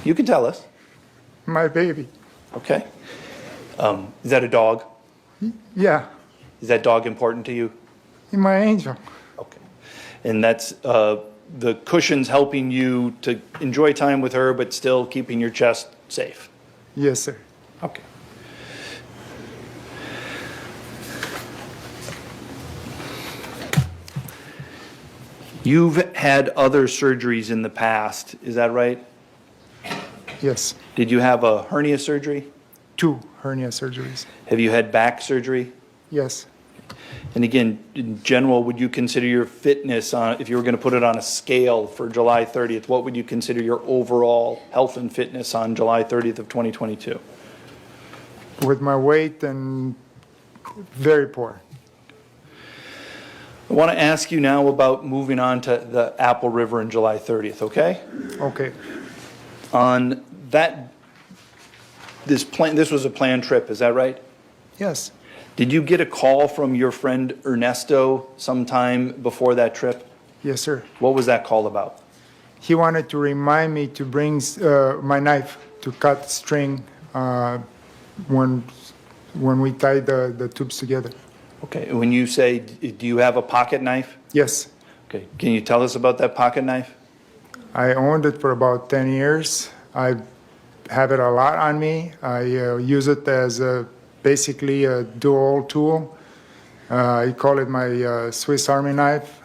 You can tell us. My baby. Okay. Is that a dog? Yeah. Is that dog important to you? My angel. Okay. And that's the cushion's helping you to enjoy time with her, but still keeping your chest safe. Yes, sir. Okay. You've had other surgeries in the past, is that right? Yes. Did you have a hernia surgery? 2 hernia surgeries. Have you had back surgery? Yes. And again, in general, would you consider your fitness on, if you were going to put it on a scale for July 30th, what would you consider your overall health and fitness on July 30th of 2022? With my weight and very poor. I want to ask you now about moving on to the Apple River on July 30th, okay? Okay. On that, this was a planned trip, is that right? Yes. Did you get a call from your friend Ernesto sometime before that trip? Yes, sir. What was that call about? He wanted to remind me to bring my knife to cut string when we tie the tubes together. Okay, when you say, do you have a pocket knife? Yes. Okay, can you tell us about that pocket knife? I owned it for about 10 years. I have it a lot on me. I use it as basically a dual tool. I call it my Swiss Army knife,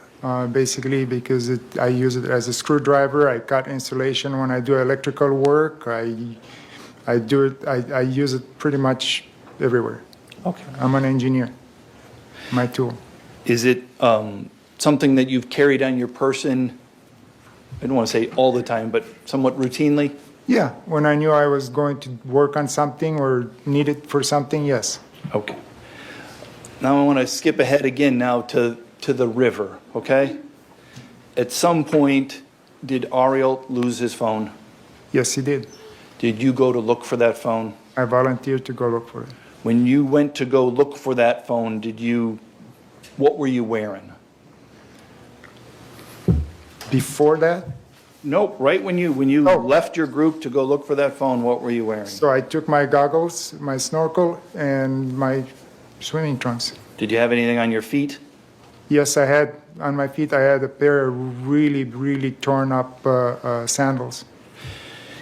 basically because I use it as a screwdriver. I cut insulation when I do electrical work. I use it pretty much everywhere. Okay. I'm an engineer. My tool. Is it something that you've carried on your person, I don't want to say all the time, but somewhat routinely? Yeah, when I knew I was going to work on something or need it for something, yes. Okay. Now I want to skip ahead again now to the river, okay? At some point, did Ariel lose his phone? Yes, he did. Did you go to look for that phone? I volunteered to go look for it. When you went to go look for that phone, what were you wearing? Before that, Nope, right when you left your group to go look for that phone, what were you wearing? so I took my goggles, my snorkel, and my swimming trunks. Did you have anything on your feet? Yes, I had, on my feet, I had a pair of really, really torn up sandals.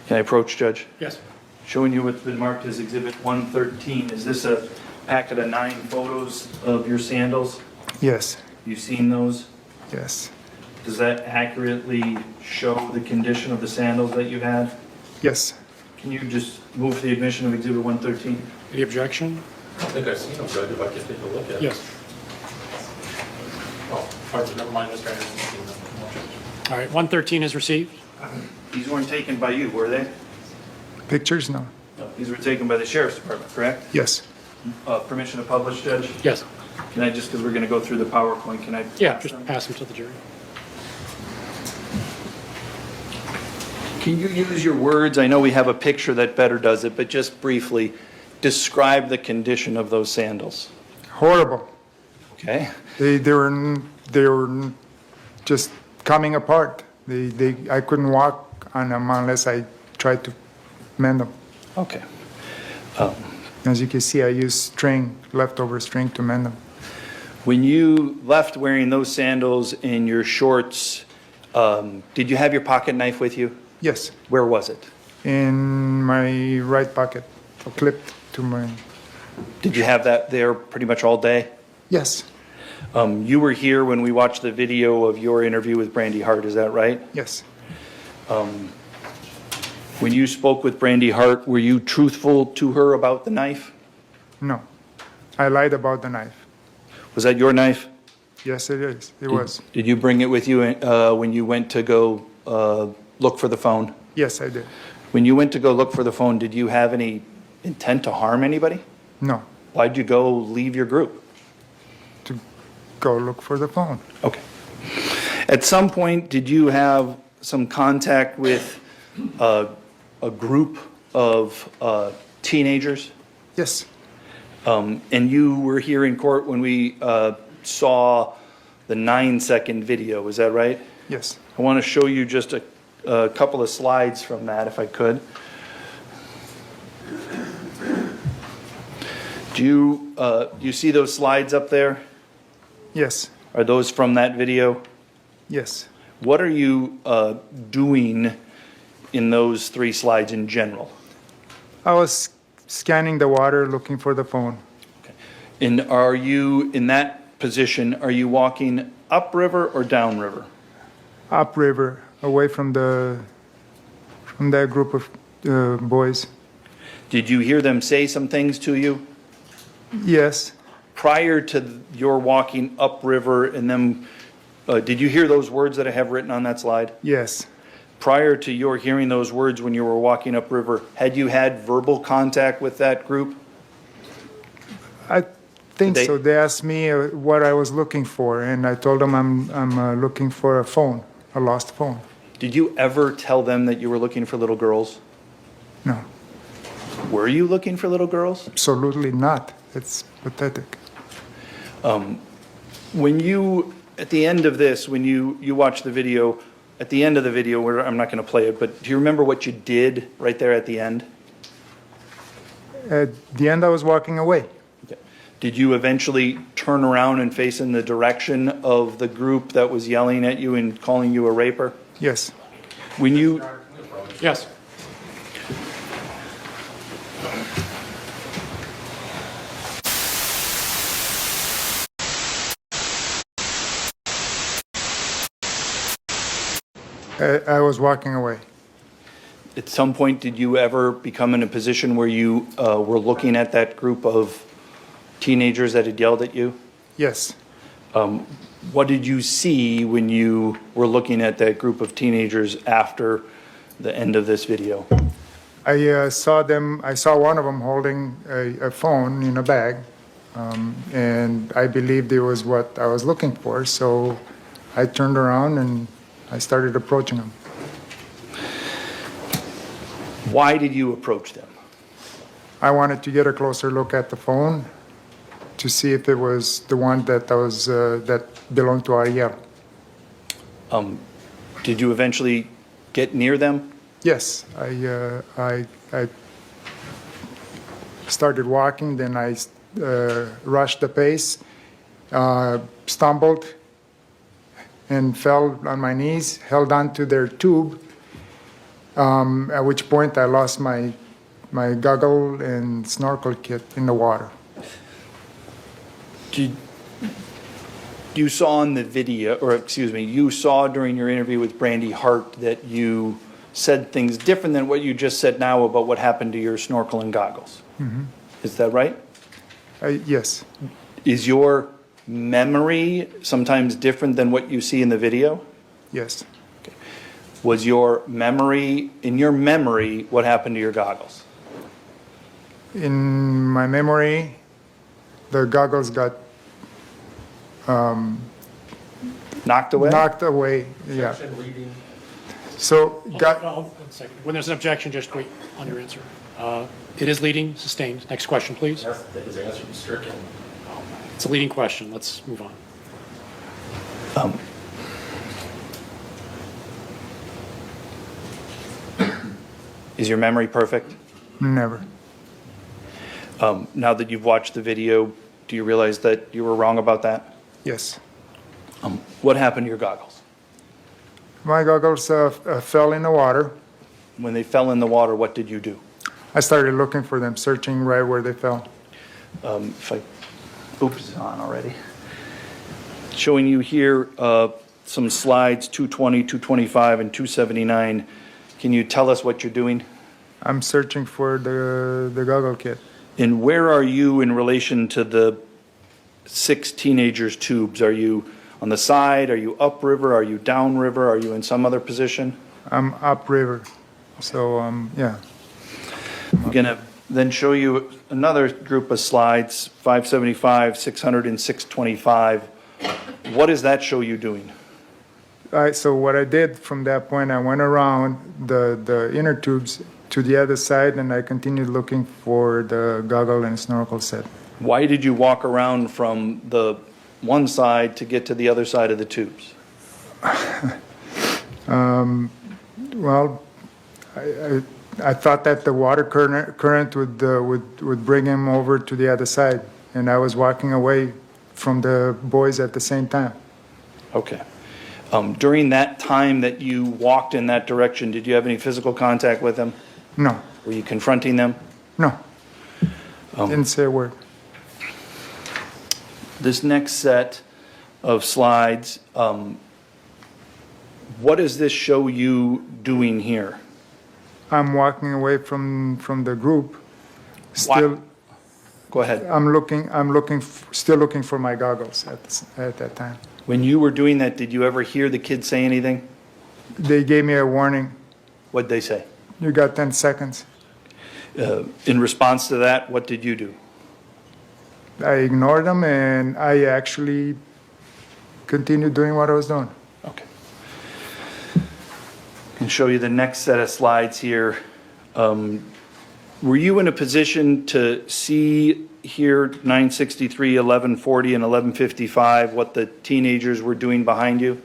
Can I approach, Judge? Yes. Showing you what's been marked as Exhibit 113. Is this a packet of 9 photos of your sandals? Yes, You've seen those? yes, Does that accurately show the condition of the sandals that you had? yes. Can you just move for the admission of Exhibit 113? Any objection? I think I've seen them, Judge, if I could take a look at it. Yes. Oh, pardon, never mind, Mr. Anderson. All right, 113 is received. These weren't taken by you, were they? Pictures, no. No. These were taken by the Sheriff's Department, correct? Yes, Permission to publish, Judge? Yes. Can I just, because we're going to go through the PowerPoint, can I? Yeah, pass just them? pass them to the jury. Can you use your words? I know we have a picture that better does it, but just briefly, describe the condition of those sandals. horrible. Okay? They were just coming apart. I couldn't walk on them unless I tried to mend them. Okay. As you can see, I use string, leftover string to mend them. When you left wearing those sandals and your shorts, did you have your pocket knife with you? Yes, Where was it? in my right pocket, clipped to my, Did you have that there pretty much all day? yes, You were here when we watched the video of your interview with Brandy Hart, is that right? yes, When you spoke with Brandy Hart, were you truthful to her about the knife? no. I lied about the knife. Was that your knife? Yes, it is. It was. Did you bring it with you when you went to go look for the phone? Yes, I did. When you went to go look for the phone, did you have any intent to harm anybody? No, Why'd you go leave your group? to go look for the phone. Okay. At some point, did you have some contact with a group of teenagers? Yes, And you were here in court when we saw the 9-second video, is that right? yes, I want to show you just a a couple of slides from that, if I could. Do you see those slides up there? Yes, Are those from that video? yes. What are you doing in those 3 slides in general? I was scanning the water, looking for the phone. And are you, in that position, are you walking upriver or downriver? Upriver, away from that group of boys. Did you hear them say some things to you? Yes, Prior to your walking upriver and them, did you hear those words that I have written on that slide? yes, Prior to your hearing those words when you were walking upriver, had you had verbal contact with that group? I think They- so. They asked me what I was looking for, and I told them I'm looking for a phone, a lost phone. Did you ever tell them that you were looking for little girls? No, Were you looking for little girls? absolutely not. It's pathetic. When you, at the end of this, when you watch the video, at the end of the video, where I'm not going to play it, but do you remember what you did right there at the end? At the end, I was walking away. Okay. Did you eventually turn around and face in the direction of the group that was yelling at you and calling you a raper? Yes, When you, Yes. I was walking away. at some point, did you ever become in a position where you were looking at that group of teenagers that had yelled at you? Yes, What did you see when you were looking at that group of teenagers after the end of this video? I saw them. I saw one of them holding a phone in a bag, and I believed it was what I was looking for. So I turned around and I started approaching them. Why did you approach them? I wanted to get a closer look at the phone to see if it was the one that that belonged to Ariel. Did you eventually get near them? Yes, I started walking, then I rushed the pace, stumbled, and fell on my knees, held on to their tube, at which point I lost my goggle and snorkel kit in the water. You saw in the video, or excuse me, you saw during your interview with Brandy Hart that you said things different than what you just said now about what happened to your snorkel and goggles. Mm-hmm. Is that right? Yes, Is your memory sometimes different than what you see in the video? yes. Was your memory, in your memory, what happened to your goggles? In my memory, the goggles got Knocked away? knocked away. Yeah. Section reading. So got. One second. When there's an objection, just wait on your answer. It is leading, sustained. Next question, please. Yes, his answer be stricken. It's a leading question. Let's move on. Is your memory perfect? Never. Now that you've watched the video, do you realize that you were wrong about that? Yes. What happened to your goggles? My goggles fell in the water. When they fell in the water, what did you do? I started looking for them, searching right where they fell. If I, oops, it's on already. Showing you here some slides, 220, 225, and 279. Can you tell us what you're doing? I'm searching for the goggle kit. And where are you in relation to the 6 teenagers' tubes? Are you on the side? Are you upriver? Are you downriver? Are you in some other position? I'm upriver. So, yeah. I'm going to then show you another group of slides, 575, 600, and 625. What does that show you doing? So what I did from that point, I went around the inner tubes to the other side, and I continued looking for the goggle and snorkel set. Why did you walk around from the one side to get to the other side of the tubes? Well, I thought that the water current would bring him over to the other side, and I was walking away from the boys at the same time. Okay. During that time that you walked in that direction, did you have any physical contact with them? No, Were you confronting them? no. Didn't say a word. This next set of slides, what does this show you doing here? I'm walking away from the group. Still, Go ahead. still looking for my goggles at that time. When you were doing that, did you ever hear the kids say anything? They gave me a warning. What'd they say? You got 10 seconds. In response to that, what did you do? I ignored them, and I actually continued doing what I was doing. Okay. I can show you the next set of slides here. Were you in a position to see here 963, 1140, and 1155, what the teenagers were doing behind you?